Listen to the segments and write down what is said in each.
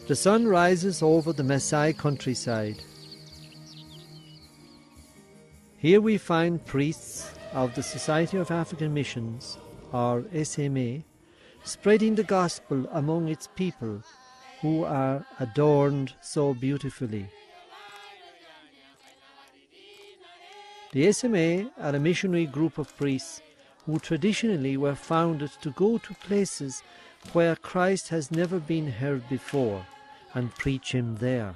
The sun rises over the Maasai countryside. Here we find priests of the Society of African Missions, or SMA, spreading the gospel among its people who are adorned so beautifully. The SMA are a missionary group of priests who traditionally were founded to go to places where Christ has never been heard before and preach him there.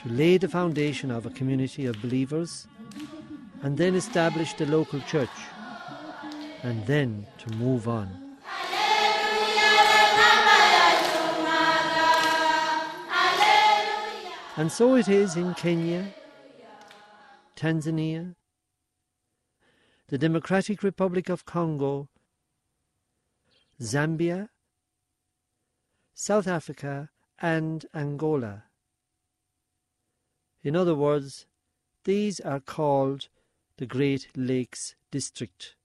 To lay the foundation of a community of believers and then establish the local church and then to move on. And so it is in Kenya, Tanzania, the Democratic Republic of Congo, Zambia, South Africa and Angola. In other words, these are called the Great Lakes District.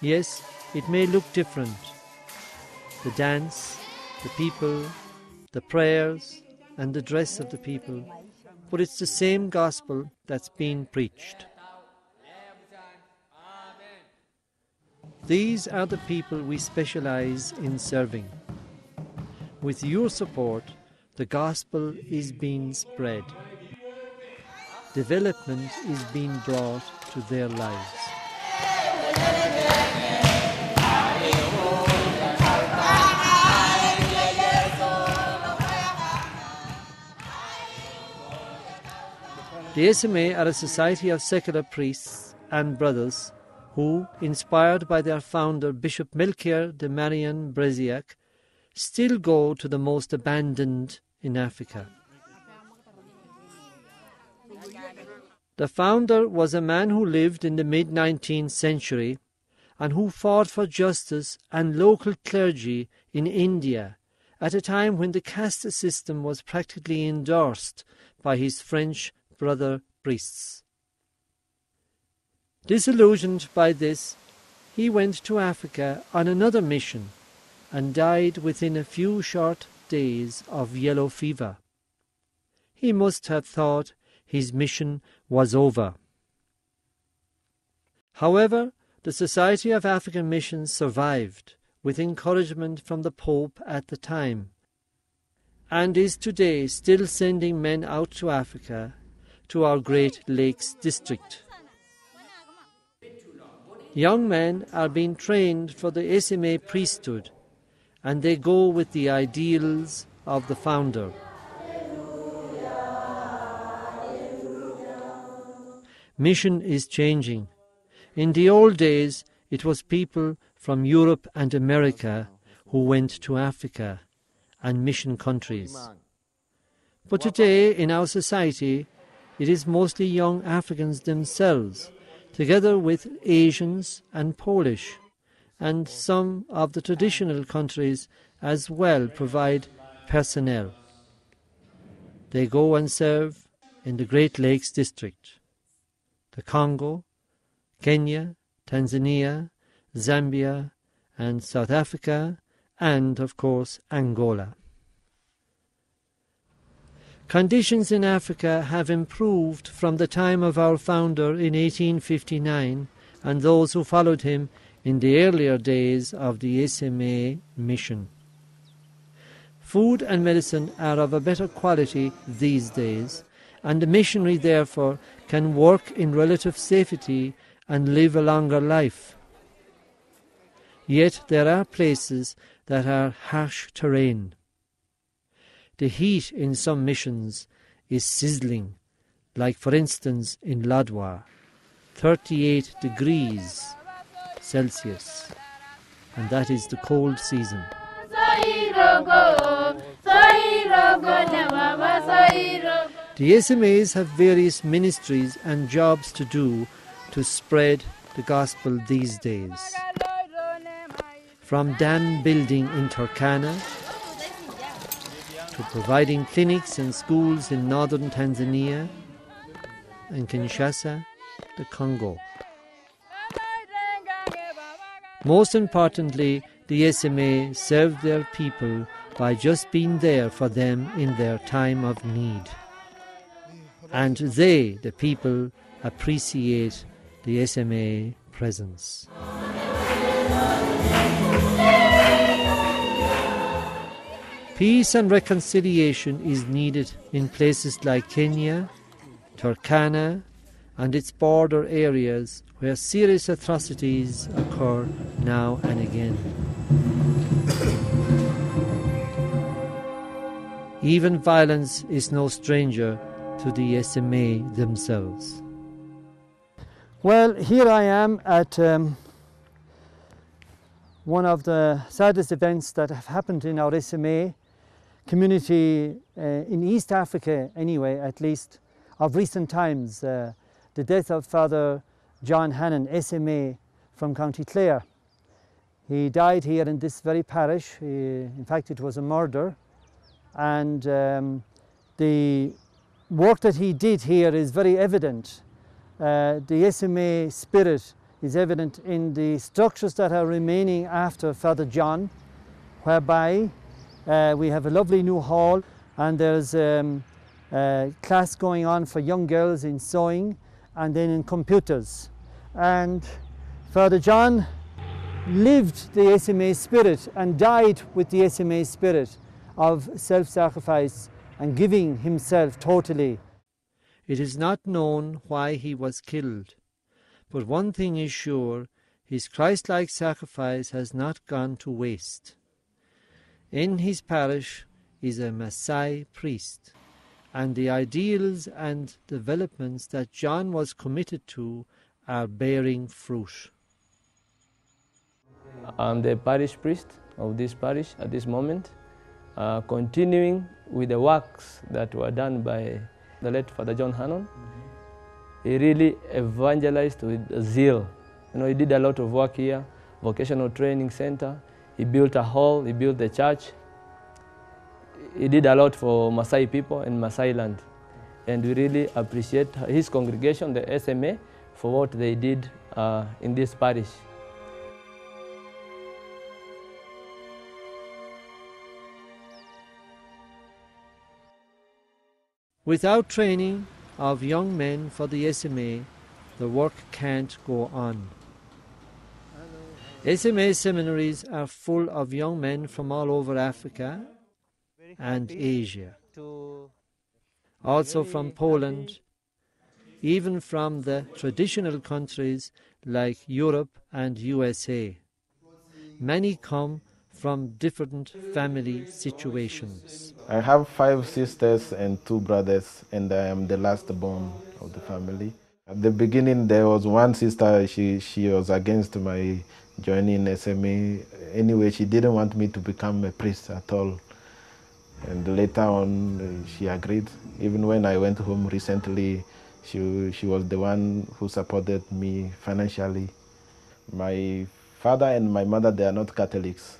Yes, it may look different. The dance, the people, the prayers and the dress of the people, but it's the same gospel that's being preached. These are the people we specialize in serving. With your support, the gospel is being spread. Development is being brought to their lives. The SMA are a society of secular priests and brothers who, inspired by their founder Bishop Melchior de Marian Breziac, still go to the most abandoned in Africa. The founder was a man who lived in the mid-19th century and who fought for justice and local clergy in India at a time when the caste system was practically endorsed by his French brother priests. Disillusioned by this, he went to Africa on another mission and died within a few short days of yellow fever. He must have thought his mission was over. However, the Society of African Missions survived with encouragement from the Pope at the time, and is today still sending men out to Africa, to our Great Lakes District. Young men are being trained for the SMA priesthood, and they go with the ideals of the founder. Mission is changing. In the old days, it was people from Europe and America who went to Africa and mission countries. But today, in our society, it is mostly young Africans themselves, together with Asians and Polish, and some of the traditional countries as well provide personnel. They go and serve in the Great Lakes District, the Congo, Kenya, Tanzania, Zambia, and South Africa, and, of course, Angola. Conditions in Africa have improved from the time of our founder in 1859 and those who followed him in the earlier days of the SMA mission. Food and medicine are of a better quality these days, and the missionary therefore can work in relative safety and live a longer life. Yet there are places that are harsh terrain. The heat in some missions is sizzling, like for instance in Ladwa, 38 degrees Celsius, and that is the cold season. The SMAs have various ministries and jobs to do to spread the gospel these days. From dam building in Turkana to providing clinics and schools in northern Tanzania and Kinshasa, the Congo. Most importantly, the SMA served their people by just being there for them in their time of need. And they, the people, appreciate the SMA presence. Peace and reconciliation is needed in places like Kenya, Turkana, and its border areas where serious atrocities occur now and again. Even violence is no stranger to the SMA themselves. Well, here I am at one of the saddest events that have happened in our SMA community in East Africa anyway, at least of recent times, the death of Father John Hannon, SMA from County Clare. He died here in this very parish. In fact, it was a murder, and the work that he did here is very evident. The SMA spirit is evident in the structures that are remaining after Father John, whereby we have a lovely new hall, and there's a class going on for young girls in sewing and then in computers. And Father John lived the SMA spirit and died with the SMA spirit of self-sacrifice and giving himself totally. It is not known why he was killed, but one thing is sure, his Christ-like sacrifice has not gone to waste. In his parish is a Maasai priest, and the ideals and developments that John was committed to are bearing fruit. I'm the parish priest of this parish at this moment, continuing with the works that were done by the late Father John Hannon. He really evangelized with zeal. He did a lot of work here, vocational training center. He built a hall, he built the church. He did a lot for Maasai people in Maasai land. And we really appreciate his congregation, the SMA, for what they did in this parish. Without training of young men for the SMA, the work can't go on. SMA seminaries are full of young men from all over Africa and Asia, also from Poland, even from the traditional countries like Europe and USA. Many come from different family situations. I have 5 sisters and 2 brothers, and I am the last born of the family. At the beginning, there was one sister, she was against my joining SMA. Anyway, she didn't want me to become a priest at all. And later on, she agreed. Even when I went home recently, she was the one who supported me financially. My father and my mother, they are not Catholics.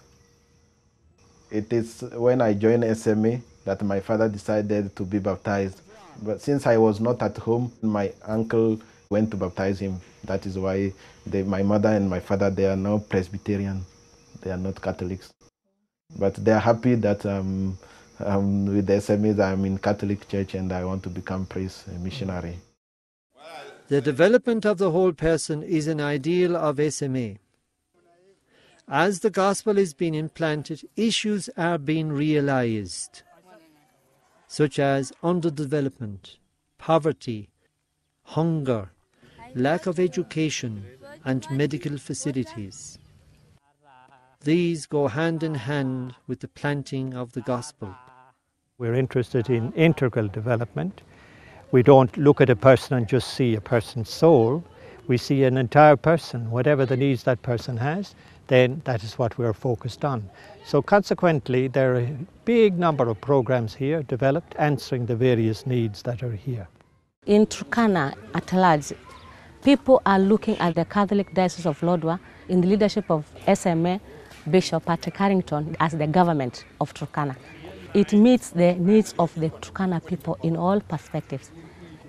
It is when I joined SMA that my father decided to be baptized. But since I was not at home, my uncle went to baptize him. That is why my mother and my father, they are now Presbyterian. They are not Catholics. But they are happy that with the SMAs, I'm in Catholic Church and I want to become priest, a missionary. The development of the whole person is an ideal of SMA. As the gospel is being implanted, issues are being realized, such as underdevelopment, poverty, hunger, lack of education, and medical facilities. These go hand in hand with the planting of the gospel. We're interested in integral development. We don't look at a person and just see a person's soul. We see an entire person. Whatever the needs that person has, then that is what we're focused on. So consequently, there are a big number of programs here developed answering the various needs that are here. In Turkana at large, people are looking at the Catholic Diocese of Lodwar in the leadership of SMA Bishop Patrick Harrington as the government of Turkana. It meets the needs of the Turkana people in all perspectives.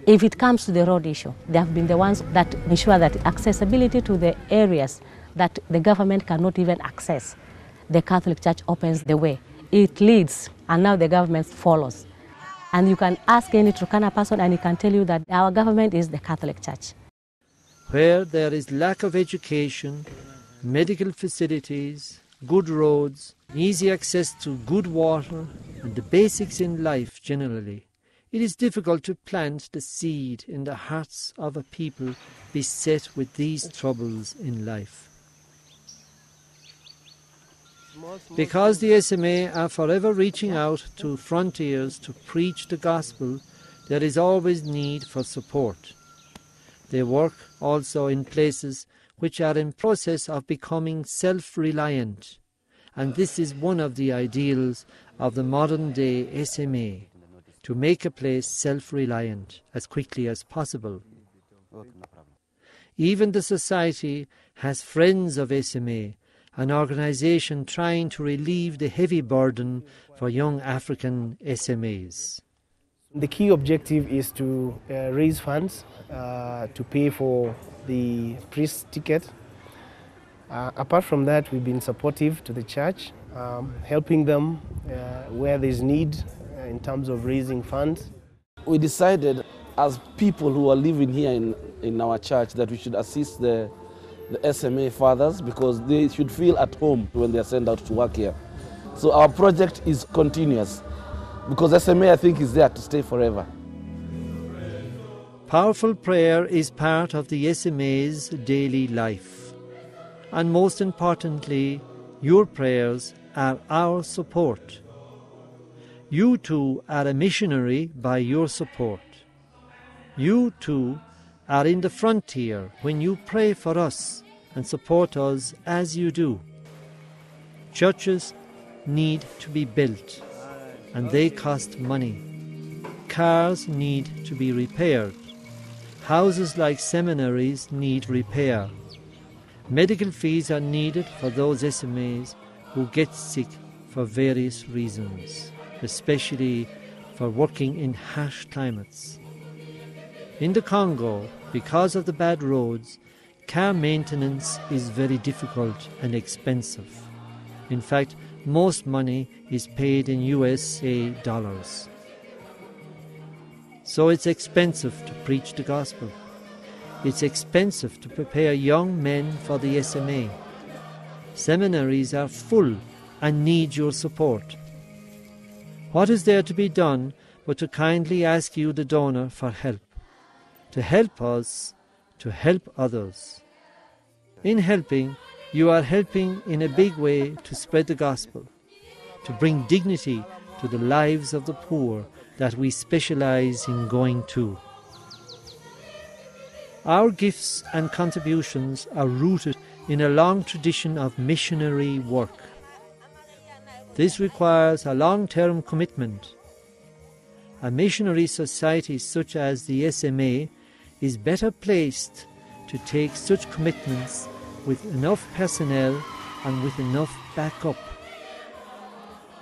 If it comes to the road issue, they have been the ones that ensure that accessibility to the areas that the government cannot even access. the Catholic Church opens the way. It leads, and now the government follows. And you can ask any Turkana person and he can tell you that our government is the Catholic Church. Where there is lack of education, medical facilities, good roads, easy access to good water, and the basics in life generally, it is difficult to plant the seed in the hearts of a people beset with these troubles in life. Because the SMA are forever reaching out to frontiers to preach the gospel, there is always need for support. They work also in places which are in process of becoming self-reliant, and this is one of the ideals of the modern-day SMA, to make a place self-reliant as quickly as possible. Even the Society has Friends of SMA, an organization trying to relieve the heavy burden for young African SMAs. The key objective is to raise funds to pay for the priest's ticket. Apart from that, we've been supportive to the church, helping them where there's need in terms of raising funds. We decided as people who are living here in our church that we should assist the SMA fathers because they should feel at home when they are sent out to work here. So our project is continuous because SMA, I think, is there to stay forever. Powerful prayer is part of the SMA's daily life. And most importantly, your prayers are our support. You too are a missionary by your support. You too are in the frontier when you pray for us and support us as you do. Churches need to be built, and they cost money. Cars need to be repaired. Houses like seminaries need repair. Medical fees are needed for those SMAs who get sick for various reasons, especially for working in harsh climates. In the Congo, because of the bad roads, car maintenance is very difficult and expensive. In fact, most money is paid in USA dollars. So it's expensive to preach the gospel. It's expensive to prepare young men for the SMA. Seminaries are full and need your support. What is there to be done but to kindly ask you, the donor, for help? To help us, to help others. In helping, you are helping in a big way to spread the gospel, to bring dignity to the lives of the poor that we specialize in going to. Our gifts and contributions are rooted in a long tradition of missionary work. This requires a long-term commitment. A missionary society such as the SMA is better placed to take such commitments with enough personnel and with enough backup.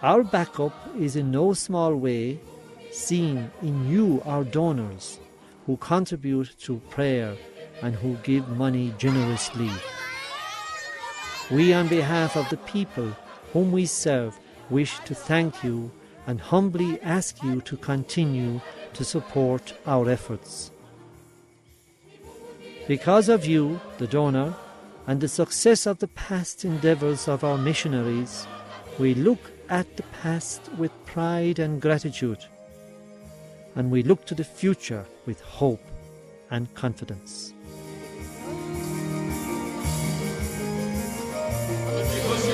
Our backup is in no small way seen in you, our donors, who contribute to prayer and who give money generously. We, on behalf of the people whom we serve, wish to thank you and humbly ask you to continue to support our efforts. Because of you, the donor, and the success of the past endeavours of our missionaries, we look at the past with pride and gratitude, and we look to the future with hope and confidence. Because